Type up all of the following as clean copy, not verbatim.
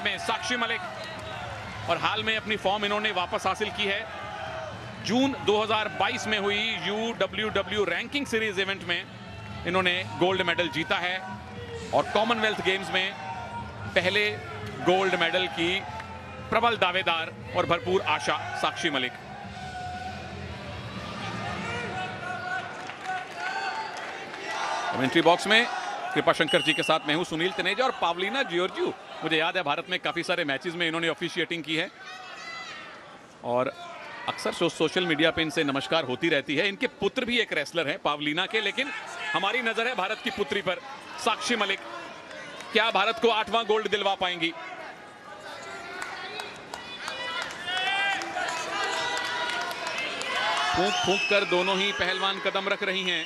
में साक्षी मलिक, और हाल में अपनी फॉर्म इन्होंने वापस हासिल की है। जून 2022 में हुई UWW रैंकिंग सीरीज इवेंट में इन्होंने गोल्ड मेडल जीता है और कॉमनवेल्थ गेम्स में पहले गोल्ड मेडल की प्रबल दावेदार और भरपूर आशा साक्षी मलिक। कमेंट्री बॉक्स में कृपाशंकर जी के साथ मैं हूं सुनील तनेजा और पावलीना जियोर्जियू। मुझे याद है भारत में काफी सारे मैचेस में इन्होंने ऑफिशिएटिंग की है और अक्सर सोशल मीडिया पे इनसे नमस्कार होती रहती है। इनके पुत्र भी एक रेसलर हैं पावलीना के, लेकिन हमारी नजर है भारत की पुत्री पर, साक्षी मलिक। क्या भारत को 8वां गोल्ड दिलवा पाएंगी? फूंक फूंक कर दोनों ही पहलवान कदम रख रही हैं,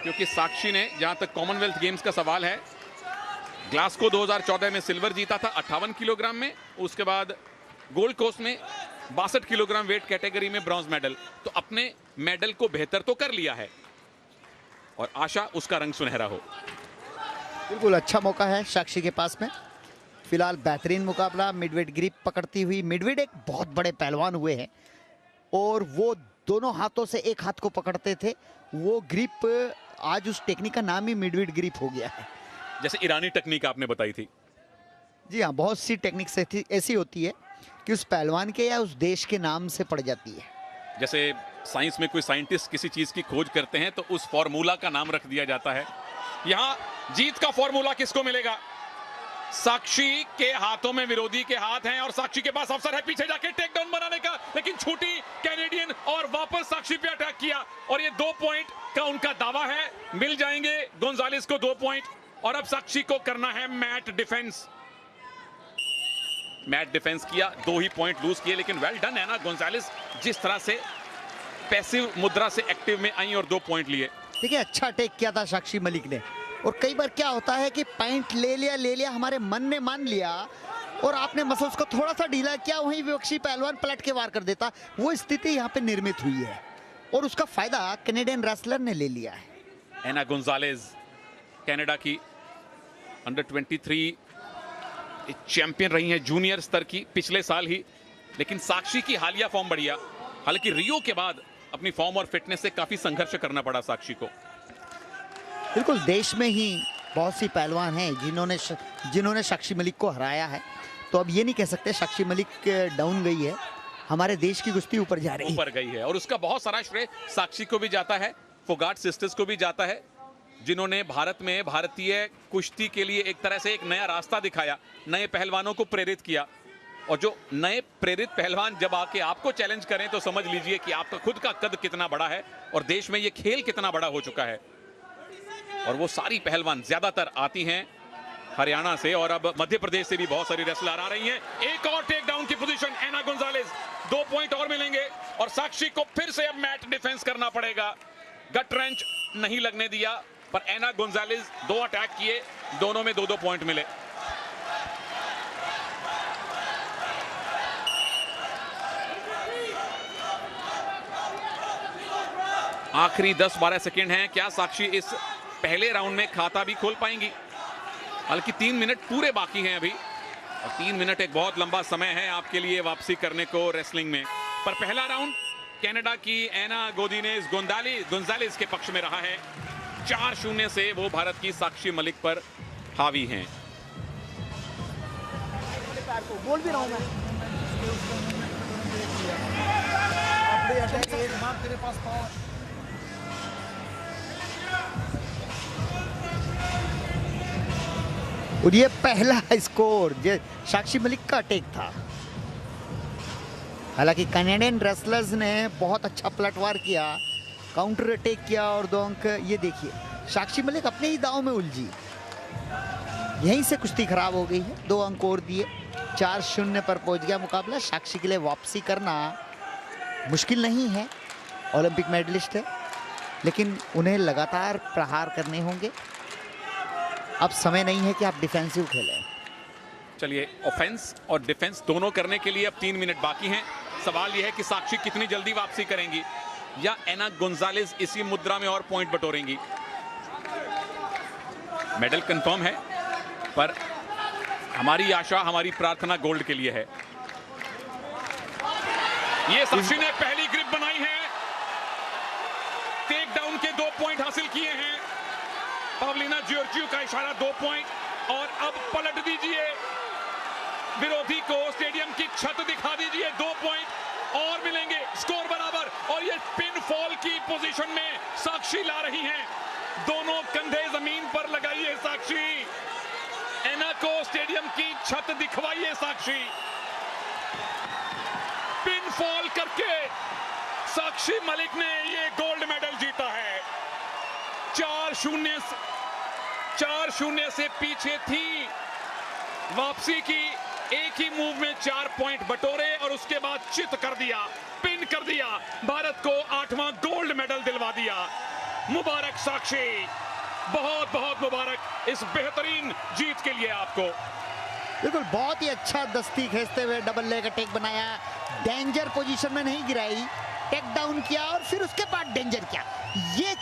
क्योंकि साक्षी ने, जहां तक कॉमनवेल्थ गेम्स का सवाल है, ग्लासगो 2014 में सिल्वर जीता था 58 किलोग्राम में, उसके बाद गोल्ड कोस्ट में 62 किलोग्राम वेट कैटेगरी में ब्रॉन्ज मेडल। तो अपने मेडल को बेहतर तो कर लिया है और आशा उसका रंग सुनहरा हो। बिल्कुल अच्छा मौका है साक्षी के पास में। फिलहाल बेहतरीन मुकाबला, मिडवेट ग्रिप पकड़ती हुई। मिडवेट एक बहुत बड़े पहलवान हुए हैं और वो दोनों हाथों से एक हाथ को पकड़ते थे। वो ग्रिप, आज उस टेक्निक का नाम ही मिडवेट ग्रिप हो गया है। जैसे ईरानी टेक्निक आपने बताई थी। जी हाँ, बहुत सी टेक्निक्स ऐसी होती है कि उस पहलवान के या उस देश के नाम से पड़ जाती है। जैसे साइंस में कोई साइंटिस्ट किसी चीज की खोज करते हैं तो उस फॉर्मूला का नाम रख दिया जाता है। यहां जीत का फॉर्मूला किसको मिलेगा? साक्षी के हाथों में विरोधी के हाथ हैं और साक्षी के पास अवसर है पीछे जाके टेक डाउन बनाने का, लेकिन छूटी कैनेडियन और वापस साक्षी पे अटैक किया और ये 2 पॉइंट का उनका दावा है। मिल जाएंगे गोंजालेस को 2 पॉइंट और अब साक्षी को करना है मैट डिफेंस। मैट डिफेंस किया, 2 ही पॉइंट लूज किए, लेकिन वेल डन है ना गोंजालेस, जिस तरह से पैसिव मुद्रा से एक्टिव में आई और 2 पॉइंट लिए। देखिए, अच्छा अटैक किया था साक्षी मलिक ने। और कई बार क्या होता है कि पॉइंट ले लिया, हमारे मन ने मान लिया और आपने मसल्स को थोड़ा सा ढीला किया, वहीं विपक्षी पहलवान पलट के वार कर देता। वो स्थिति यहाँ पे निर्मित हुई है और उसका फायदा कैनेडियन रेसलर ने ले लिया है। एना गोंजालेस कनाडा की अंडर 23 चैंपियन रही हैं, जूनियर स्तर की, पिछले साल ही। लेकिन साक्षी की हालिया फॉर्म बढ़िया, हालांकि रियो के बाद अपनी फॉर्म और फिटनेस से काफी संघर्ष करना पड़ा साक्षी को। बिल्कुल, देश में ही बहुत सी पहलवान हैं जिन्होंने साक्षी मलिक को हराया है। तो अब ये नहीं कह सकते साक्षी मलिक डाउन गई है, हमारे देश की कुश्ती ऊपर जा रही है। ऊपर गई है और उसका बहुत सारा श्रेय साक्षी को भी जाता है, फोगाट सिस्टर्स को भी जाता है, जिन्होंने भारत में भारतीय कुश्ती के लिए एक तरह से एक नया रास्ता दिखाया, नए पहलवानों को प्रेरित किया। और जो नए प्रेरित पहलवान जब आके आपको चैलेंज करें तो समझ लीजिए कि आपका खुद का कद कितना बड़ा है और देश में ये खेल कितना बड़ा हो चुका है। और वो सारी पहलवान ज्यादातर आती हैं हरियाणा से और अब मध्य प्रदेश से भी बहुत सारी रेसलर आ रही हैं। एक और टेक डाउन की पोजीशन, एना गोंजालेस, 2 पॉइंट और मिलेंगे और साक्षी को फिर से अब मैट डिफेंस करना पड़ेगा। गट रेंच नहीं लगने दिया, पर एना गोंजालेस 2 अटैक किए, दोनों में 2-2 पॉइंट मिले। आखिरी 10-12 सेकेंड हैं, क्या साक्षी इस पहले राउंड में खाता भी खोल पाएंगी? हालांकि 3 मिनट पूरे बाकी हैं अभी और 3 मिनट एक बहुत लंबा समय है आपके लिए वापसी करने को रेसलिंग में। पर पहला राउंड कनाडा की एना गोंजालेस के पक्ष में रहा है। 4-0 से वो भारत की साक्षी मलिक पर हावी हैं। बोल भी रहा हूं मैं। और ये पहला स्कोर जो साक्षी मलिक का अटैक था। हालांकि कनाडियन रेसलर्स ने बहुत अच्छा पलटवार किया, काउंटर अटैक किया और 2 अंक। ये देखिए, साक्षी मलिक अपने ही दांव में उलझी, यहीं से कुश्ती खराब हो गई है। 2 अंक और दिए, 4-0 पर पहुंच गया मुकाबला। साक्षी के लिए वापसी करना मुश्किल नहीं है, ओलंपिक मेडलिस्ट है, लेकिन उन्हें लगातार प्रहार करने होंगे। अब समय नहीं है कि आप डिफेंसिव खेलें। चलिए, ऑफेंस और डिफेंस दोनों करने के लिए अब 3 मिनट बाकी हैं। सवाल यह है कि साक्षी कितनी जल्दी वापसी करेंगी या एना गोंजालेस इसी मुद्रा में और पॉइंट बटोरेंगी। मेडल कंफर्म है, पर हमारी आशा, हमारी प्रार्थना गोल्ड के लिए है। ये साक्षी ने पहली ग्रिप बनाई है, टेक डाउन के 2 पॉइंट हासिल किए हैं। पवलिना जॉर्जियो का इशारा 2 पॉइंट। और अब पलट दीजिए विरोधी को, स्टेडियम की छत दिखा दीजिए, 2 पॉइंट और मिलेंगे, स्कोर बराबर। और ये पिन फॉल की पोजीशन में साक्षी ला रही हैं, दोनों कंधे जमीन पर लगाइए साक्षी, एना को स्टेडियम की छत दिखवाइए साक्षी। पिन फॉल करके साक्षी मलिक ने ये गोल्ड मेडल जीता है। 4-0 से पीछे थी, वापसी की, एक ही मूव में 4 पॉइंट बटोरे और उसके बाद चित कर दिया, पिन कर दिया, भारत को 8वां गोल्ड मेडल दिलवा दिया। मुबारक साक्षी, बहुत बहुत मुबारक इस बेहतरीन जीत के लिए आपको। बिल्कुल, बहुत ही अच्छा दस्ती खींचते हुए डबल लेग अटैक बनाया, डेंजर पोजीशन में नहीं गिराई, टेक डाउन किया और फिर उसके बाद डेंजर किया। ये